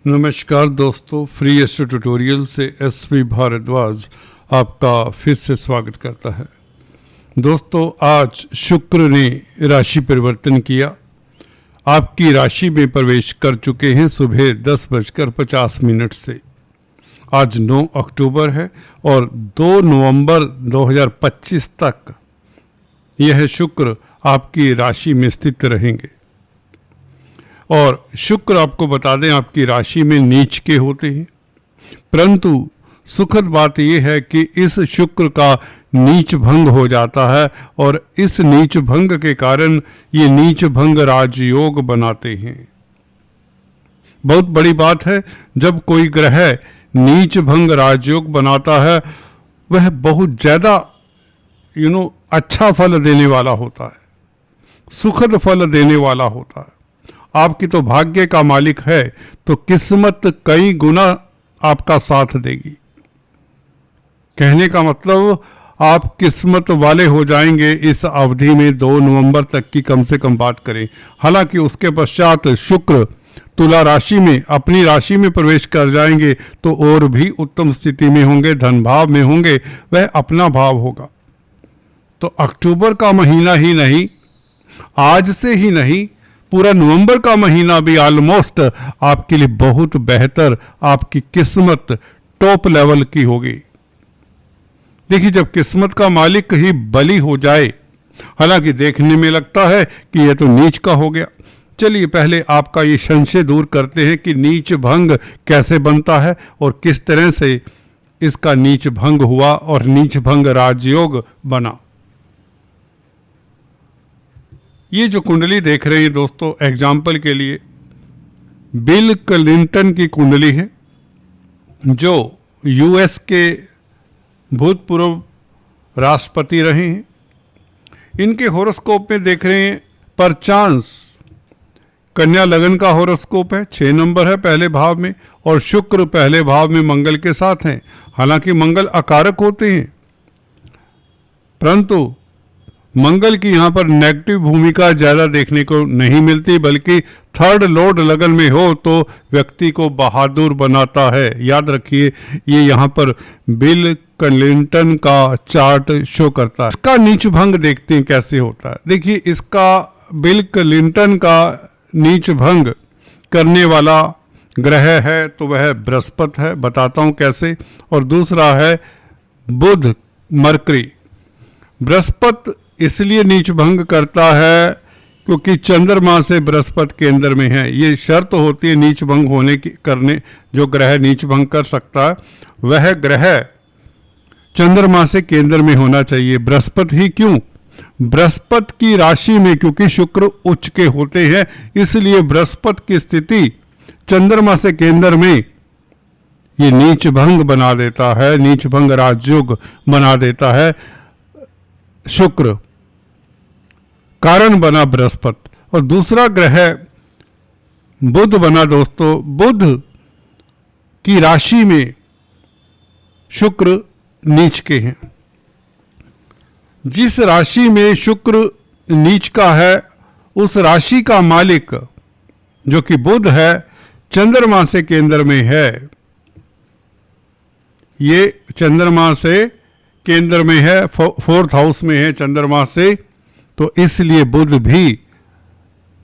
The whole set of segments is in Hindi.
नमस्कार दोस्तों, फ्री एस्ट्रो ट्यूटोरियल से एसपी भारद्वाज आपका फिर से स्वागत करता है। दोस्तों, आज शुक्र ने राशि परिवर्तन किया, आपकी राशि में प्रवेश कर चुके हैं सुबह 10:50 से। आज 9 अक्टूबर है और 2 नवंबर 2025 तक यह शुक्र आपकी राशि में स्थित रहेंगे। और शुक्र, आपको बता दें, आपकी राशि में नीच के होते हैं, परंतु सुखद बात यह है कि इस शुक्र का नीच भंग हो जाता है और इस नीच भंग के कारण ये नीच भंग राजयोग बनाते हैं। बहुत बड़ी बात है, जब कोई ग्रह नीच भंग राजयोग बनाता है वह बहुत ज़्यादा अच्छा फल देने वाला होता है, सुखद फल देने वाला होता है। आपकी तो भाग्य का मालिक है, तो किस्मत कई गुना आपका साथ देगी। कहने का मतलब, आप किस्मत वाले हो जाएंगे इस अवधि में। 2 नवंबर तक की कम से कम बात करें। हालांकि उसके पश्चात शुक्र तुला राशि में, अपनी राशि में प्रवेश कर जाएंगे तो और भी उत्तम स्थिति में होंगे, धन भाव में होंगे, वह अपना भाव होगा। तो अक्टूबर का महीना ही नहीं, आज से ही नहीं, पूरा नवंबर का महीना भी ऑलमोस्ट आपके लिए बहुत बेहतर, आपकी किस्मत टॉप लेवल की होगी। देखिए, जब किस्मत का मालिक ही बली हो जाए, हालांकि देखने में लगता है कि यह तो नीच का हो गया। चलिए पहले आपका ये संशय दूर करते हैं कि नीच भंग कैसे बनता है और किस तरह से इसका नीच भंग हुआ और नीच भंग राजयोग बना। ये जो कुंडली देख रहे हैं दोस्तों, एग्जाम्पल के लिए बिल क्लिंटन की कुंडली है, जो यूएस के भूतपूर्व राष्ट्रपति रहे हैं। इनके हॉरोस्कोप में देख रहे हैं, परचांस कन्या लगन का हॉरोस्कोप है, 6 नंबर है पहले भाव में, और शुक्र पहले भाव में मंगल के साथ हैं। हालांकि मंगल अकारक होते हैं, परंतु मंगल की यहाँ पर नेगेटिव भूमिका ज़्यादा देखने को नहीं मिलती, बल्कि थर्ड लॉर्ड लगन में हो तो व्यक्ति को बहादुर बनाता है। याद रखिए, ये यहाँ पर बिल क्लिंटन का चार्ट शो करता है। इसका नीच भंग देखते हैं कैसे होता है। देखिए, इसका बिल क्लिंटन का नीच भंग करने वाला ग्रह है तो वह बृहस्पति है, बताता हूँ कैसे। और दूसरा है बुध, मरकरी। बृहस्पति इसलिए नीच भंग करता है क्योंकि चंद्रमा से बृहस्पति केंद्र में है। ये शर्त होती है नीच भंग होने की, करने जो ग्रह नीच भंग कर सकता है वह ग्रह चंद्रमा से केंद्र में होना चाहिए। बृहस्पति ही क्यों? बृहस्पति की राशि में, क्योंकि शुक्र उच्च के होते हैं, इसलिए बृहस्पति की स्थिति चंद्रमा से केंद्र में ये नीच भंग बना देता है, नीच भंग राजयोग बना देता है। शुक्र कारण बना बृहस्पति, और दूसरा ग्रह बुध बना। दोस्तों, बुध की राशि में शुक्र नीच के हैं। जिस राशि में शुक्र नीच का है, उस राशि का मालिक जो कि बुध है, चंद्रमा से केंद्र में है। ये चंद्रमा से केंद्र में है, 4th हाउस में है चंद्रमा से, तो इसलिए बुध भी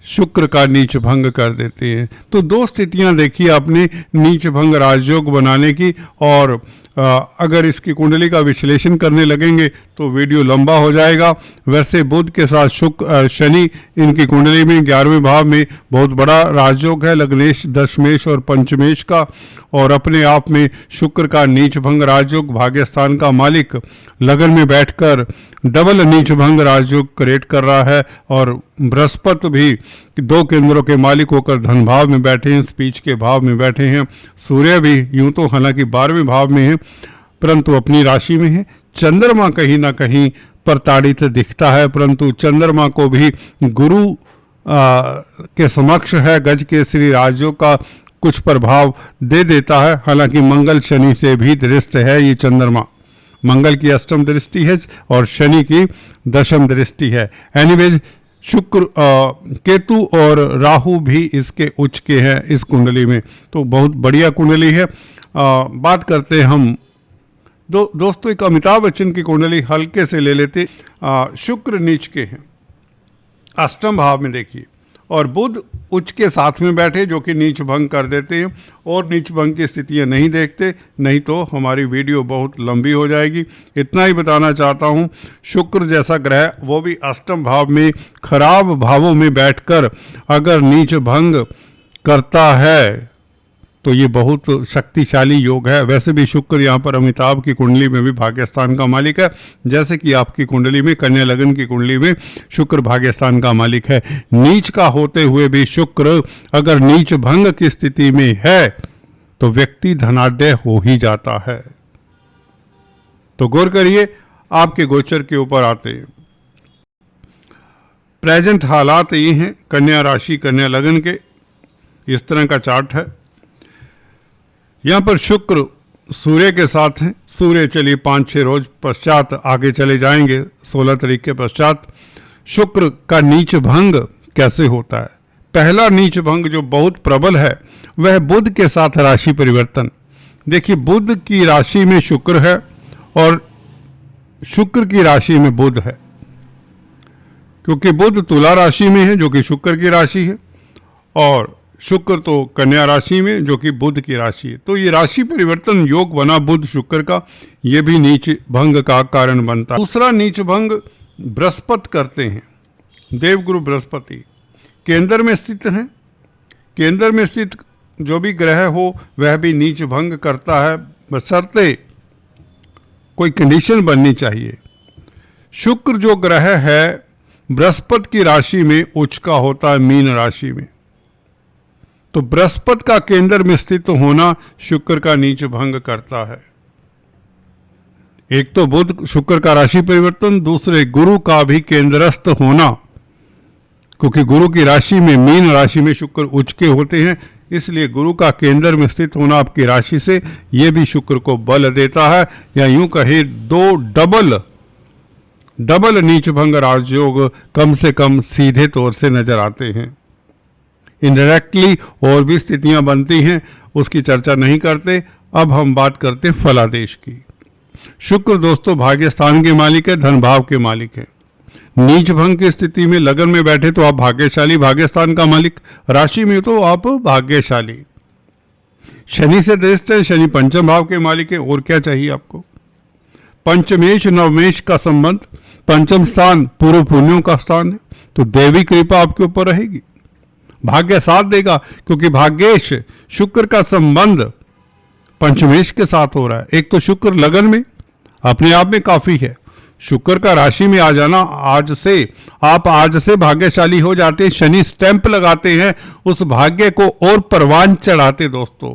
शुक्र का नीच भंग कर देते हैं। तो 2 स्थितियां देखी आपने नीच भंग राजयोग बनाने की, और अगर इसकी कुंडली का विश्लेषण करने लगेंगे तो वीडियो लंबा हो जाएगा। वैसे बुध के साथ शनि इनकी कुंडली में 11वें भाव में बहुत बड़ा राजयोग है, लग्नेश, दशमेश और पंचमेश का, और अपने आप में शुक्र का नीच भंग राजयोग, भाग्यस्थान का मालिक लगन में बैठकर डबल नीच भंग राजयोग क्रिएट कर रहा है। और बृहस्पति भी 2 केंद्रों के मालिक होकर धन भाव में बैठे हैं, स्पीच के भाव में बैठे हैं। सूर्य भी यूं तो हालांकि 12वें भाव में है, परंतु अपनी राशि में है। चंद्रमा कहीं ना कहीं प्रताड़ित दिखता है, परंतु चंद्रमा को भी गुरु के समक्ष है, गज के श्री राजयोग का कुछ प्रभाव दे देता है। हालांकि मंगल शनि से भी दृष्ट है ये चंद्रमा, मंगल की 8वीं दृष्टि है और शनि की 10वीं दृष्टि है। एनीवेज, शुक्र केतु और राहु भी इसके उच्च के हैं इस कुंडली में, तो बहुत बढ़िया कुंडली है। बात करते हैं हम दोस्तों एक अमिताभ बच्चन की कुंडली हल्के से ले लेते। शुक्र नीच के हैं अष्टम भाव में देखिए, और बुध उच्च के साथ में बैठे जो कि नीच भंग कर देते हैं, और नीच भंग की स्थितियां नहीं देखते, नहीं तो हमारी वीडियो बहुत लंबी हो जाएगी। इतना ही बताना चाहता हूं, शुक्र जैसा ग्रह वो भी अष्टम भाव में खराब भावों में बैठकर अगर नीच भंग करता है तो ये बहुत शक्तिशाली योग है। वैसे भी शुक्र यहाँ पर अमिताभ की कुंडली में भी भाग्यस्थान का मालिक है, जैसे कि आपकी कुंडली में कन्या लग्न की कुंडली में शुक्र भाग्यस्थान का मालिक है। नीच का होते हुए भी शुक्र अगर नीच भंग की स्थिति में है तो व्यक्ति धनाढ्य हो ही जाता है। तो गौर करिए, आपके गोचर के ऊपर आते हैं। प्रेजेंट हालात ये हैं कन्या राशि कन्या लग्न के, इस तरह का चार्ट है। यहाँ पर शुक्र सूर्य के साथ हैं। सूर्य चलिए 5-6 रोज पश्चात आगे चले जाएंगे, 16 तारीख के पश्चात। शुक्र का नीच भंग कैसे होता है? पहला नीच भंग जो बहुत प्रबल है वह बुध के साथ राशि परिवर्तन। देखिए, बुध की राशि में शुक्र है और शुक्र की राशि में बुध है, क्योंकि बुध तुला राशि में है जो कि शुक्र की राशि है, और शुक्र तो कन्या राशि में जो कि बुध की राशि है। तो ये राशि परिवर्तन योग बना बुध शुक्र का, ये भी नीच भंग का कारण बनता है। दूसरा नीच भंग बृहस्पति करते हैं। देवगुरु बृहस्पति केंद्र में स्थित हैं। केंद्र में स्थित जो भी ग्रह हो वह भी नीच भंग करता है, बशर्ते कोई कंडीशन बननी चाहिए। शुक्र जो ग्रह है बृहस्पति की राशि में उच्च का होता है, मीन राशि में। तो बृहस्पति का केंद्र में स्थित होना शुक्र का नीच भंग करता है। एक तो बुध शुक्र का राशि परिवर्तन, दूसरे गुरु का भी केंद्रस्थ होना, क्योंकि गुरु की राशि में मीन राशि में शुक्र उच्च के होते हैं, इसलिए गुरु का केंद्र में स्थित होना आपकी राशि से यह भी शुक्र को बल देता है, या यूं कहे दो डबल नीच भंग राजयोग कम से कम सीधे तौर से नजर आते हैं। इनडायरेक्टली और भी स्थितियां बनती हैं, उसकी चर्चा नहीं करते। अब हम बात करते हैं फलादेश की। शुक्र दोस्तों भाग्यस्थान के मालिक है, धन भाव के मालिक है। नीच भंग की स्थिति में लगन में बैठे तो आप भाग्यशाली, भाग्यस्थान का मालिक, राशि में तो आप भाग्यशाली। शनि से दृष्ट है, शनि पंचम भाव के मालिक है, और क्या चाहिए आपको। पंचमेश नवमेश का संबंध, पंचम स्थान पूर्व पुण्यों का स्थान है, तो देवी कृपा आपके ऊपर रहेगी, भाग्य साथ देगा, क्योंकि भाग्येश शुक्र का संबंध पंचमेश के साथ हो रहा है। एक तो शुक्र लगन में अपने आप में काफी है, शुक्र का राशि में आ जाना आज से भाग्यशाली हो जाते हैं। शनि स्टैंप लगाते हैं, उस भाग्य को और परवान चढ़ाते। दोस्तों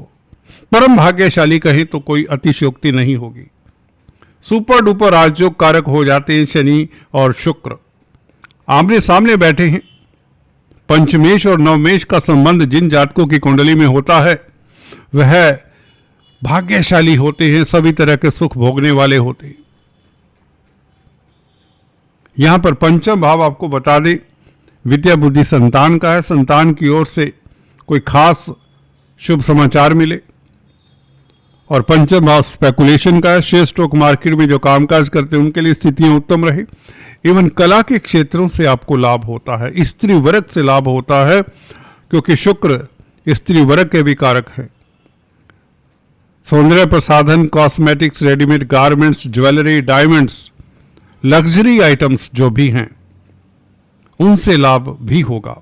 परम भाग्यशाली कहें तो कोई अतिशयोक्ति नहीं होगी। सुपर डुपर राजयोग कारक हो जाते हैं शनि और शुक्र, आमने सामने बैठे हैं। पंचमेश और नवमेश का संबंध जिन जातकों की कुंडली में होता है वह भाग्यशाली होते हैं, सभी तरह के सुख भोगने वाले होते हैं। यहां पर पंचम भाव आपको बता दें विद्या बुद्धि संतान का है। संतान की ओर से कोई खास शुभ समाचार मिले, और पंचम भाव स्पेकुलेशन का है। शेयर स्टॉक मार्केट में जो कामकाज करते हैं उनके लिए स्थितियां उत्तम रहे। इवन कला के क्षेत्रों से आपको लाभ होता है, स्त्री वर्ग से लाभ होता है, क्योंकि शुक्र स्त्री वर्ग के भी कारक है। सौंदर्य प्रसाधन, cosmetics, readymade garments, jewellery, diamonds, luxury items जो भी हैं उनसे लाभ भी होगा।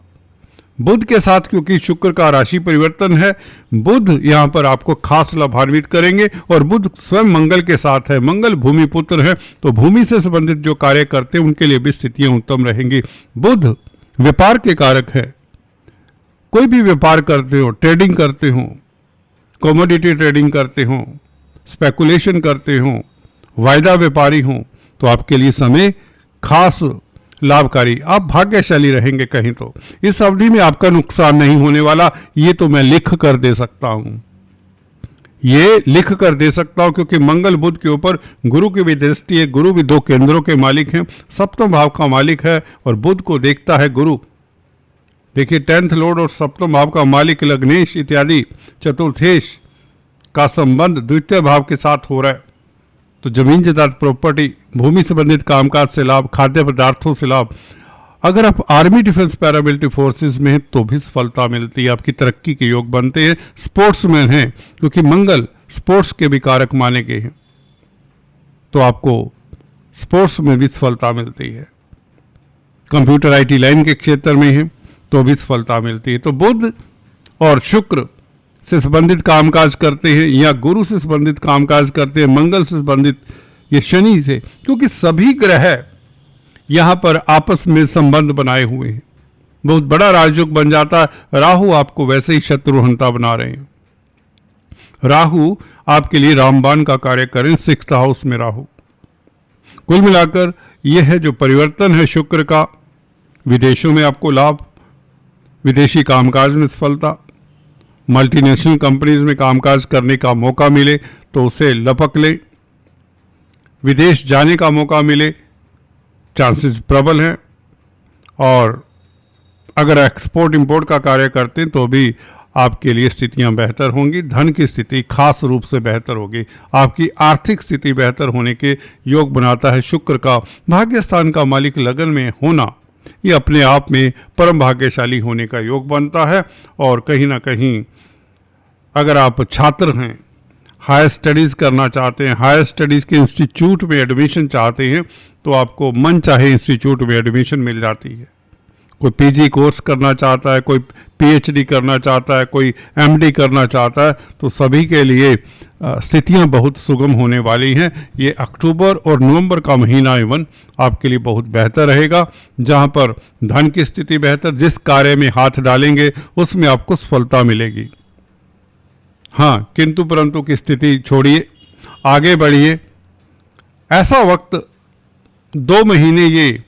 बुध के साथ क्योंकि शुक्र का राशि परिवर्तन है, बुध यहां पर आपको खास लाभान्वित करेंगे, और बुध स्वयं मंगल के साथ है। मंगल भूमि पुत्र है, तो भूमि से संबंधित जो कार्य करते हैं उनके लिए भी स्थितियां उत्तम रहेंगी। बुध व्यापार के कारक है। कोई भी व्यापार करते हो, ट्रेडिंग करते हो, कमोडिटी ट्रेडिंग करते हो, स्पेकुलेशन करते हो, वायदा व्यापारी हो, तो आपके लिए समय खास लाभकारी, आप भाग्यशाली रहेंगे। कहीं तो इस अवधि में आपका नुकसान नहीं होने वाला, ये तो मैं लिख कर दे सकता हूं। ये लिख कर दे सकता हूं, क्योंकि मंगल बुध के ऊपर गुरु की भी दृष्टि है। गुरु भी 2 केंद्रों के मालिक हैं, सप्तम भाव का मालिक है और बुध को देखता है गुरु। देखिए 10th लॉर्ड और सप्तम भाव का मालिक लग्नेश इत्यादि चतुर्थेश का संबंध द्वितीय भाव के साथ हो रहा है। तो जमीन जायदाद, प्रॉपर्टी, भूमि संबंधित कामकाज से लाभ, खाद्य पदार्थों से लाभ। अगर आप आर्मी, डिफेंस, पैरामिलिट्री फोर्सेस में हैं तो भी सफलता मिलती है, आपकी तरक्की के योग बनते हैं। स्पोर्ट्समैन हैं, क्योंकि मंगल स्पोर्ट्स के भी कारक माने गए हैं, तो आपको स्पोर्ट्स में भी सफलता मिलती है। कंप्यूटर IT लाइन के क्षेत्र में है तो भी सफलता मिलती है। तो बुध और शुक्र से संबंधित कामकाज करते हैं या गुरु से संबंधित कामकाज करते हैं, मंगल से संबंधित, ये शनि से, क्योंकि सभी ग्रह यहां पर आपस में संबंध बनाए हुए हैं। बहुत बड़ा राजयोग बन जाता है। राहु आपको वैसे ही शत्रुहंता बना रहे हैं। राहु आपके लिए रामबाण का कार्य करें, 6th हाउस में राहु। कुल मिलाकर यह है जो परिवर्तन है शुक्र का। विदेशों में आपको लाभ, विदेशी कामकाज में सफलता, मल्टीनेशनल कंपनीज में कामकाज करने का मौका मिले तो उसे लपक ले, विदेश जाने का मौका मिले, चांसेस प्रबल हैं। और अगर एक्सपोर्ट इंपोर्ट का कार्य करते हैं तो भी आपके लिए स्थितियां बेहतर होंगी। धन की स्थिति खास रूप से बेहतर होगी। आपकी आर्थिक स्थिति बेहतर होने के योग बनाता है शुक्र का। भाग्य स्थान का मालिक लगन में होना, ये अपने आप में परम भाग्यशाली होने का योग बनता है। और कहीं ना कहीं अगर आप छात्र हैं, हायर स्टडीज़ करना चाहते हैं, हायर स्टडीज़ के इंस्टीट्यूट में एडमिशन चाहते हैं, तो आपको मन चाहे इंस्टीट्यूट में एडमिशन मिल जाती है। कोई PG कोर्स करना चाहता है, कोई PhD करना चाहता है, कोई MD करना चाहता है, तो सभी के लिए स्थितियां बहुत सुगम होने वाली हैं। ये अक्टूबर और नवंबर का महीना इवन आपके लिए बहुत बेहतर रहेगा, जहां पर धन की स्थिति बेहतर, जिस कार्य में हाथ डालेंगे उसमें आपको सफलता मिलेगी। हाँ, किंतु परंतु की स्थिति छोड़िए, आगे बढ़िए। ऐसा वक्त 2 महीने ये,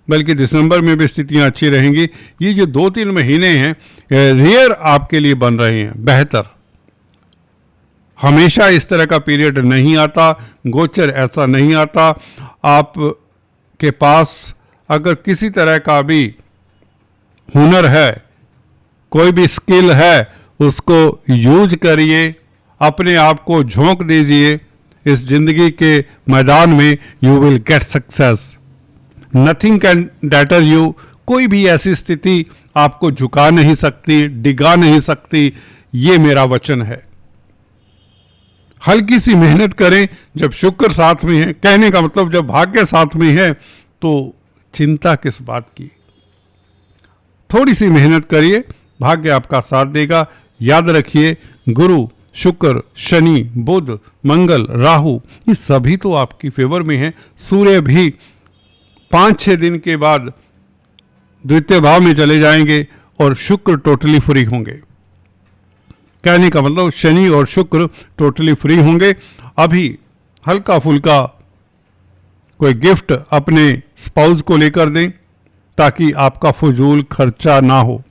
बल्कि दिसंबर में भी स्थितियां अच्छी रहेंगी। ये जो 2-3 महीने हैं रेयर आपके लिए बन रहे हैं, बेहतर। हमेशा इस तरह का पीरियड नहीं आता, गोचर ऐसा नहीं आता। आप के पास अगर किसी तरह का भी हुनर है, कोई भी स्किल है, उसको यूज करिए, अपने आप को झोंक दीजिए इस जिंदगी के मैदान में। You will get success, nothing can deter you. कोई भी ऐसी स्थिति आपको झुका नहीं सकती, डिगा नहीं सकती, ये मेरा वचन है। हल्की सी मेहनत करें जब शुक्र साथ में है, कहने का मतलब जब भाग्य साथ में है तो चिंता किस बात की। थोड़ी सी मेहनत करिए, भाग्य आपका साथ देगा। याद रखिए, गुरु, शुक्र, शनि, बुध, मंगल, राहु, ये सभी तो आपकी फेवर में हैं। सूर्य भी 5-6 दिन के बाद द्वितीय भाव में चले जाएंगे और शुक्र टोटली फ्री होंगे। कहने का मतलब शनि और शुक्र टोटली फ्री होंगे। अभी हल्का फुल्का कोई गिफ्ट अपने स्पाउस को लेकर दें ताकि आपका फजूल खर्चा ना हो।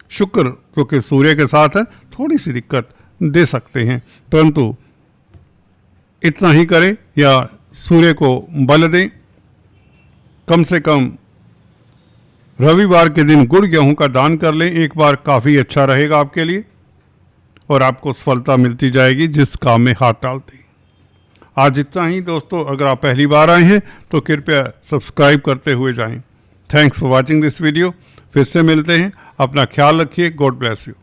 शुक्र क्योंकि सूर्य के साथ है, थोड़ी सी दिक्कत दे सकते हैं, परंतु इतना ही करें या सूर्य को बल दें। कम से कम रविवार के दिन गुड़ गेहूं का दान कर लें एक बार, काफ़ी अच्छा रहेगा आपके लिए और आपको सफलता मिलती जाएगी जिस काम में हाथ डालते हैं। आज इतना ही दोस्तों। अगर आप पहली बार आए हैं तो कृपया सब्सक्राइब करते हुए जाएं। Thanks for watching this video. फिर से मिलते हैं। अपना ख्याल रखिए। God bless you.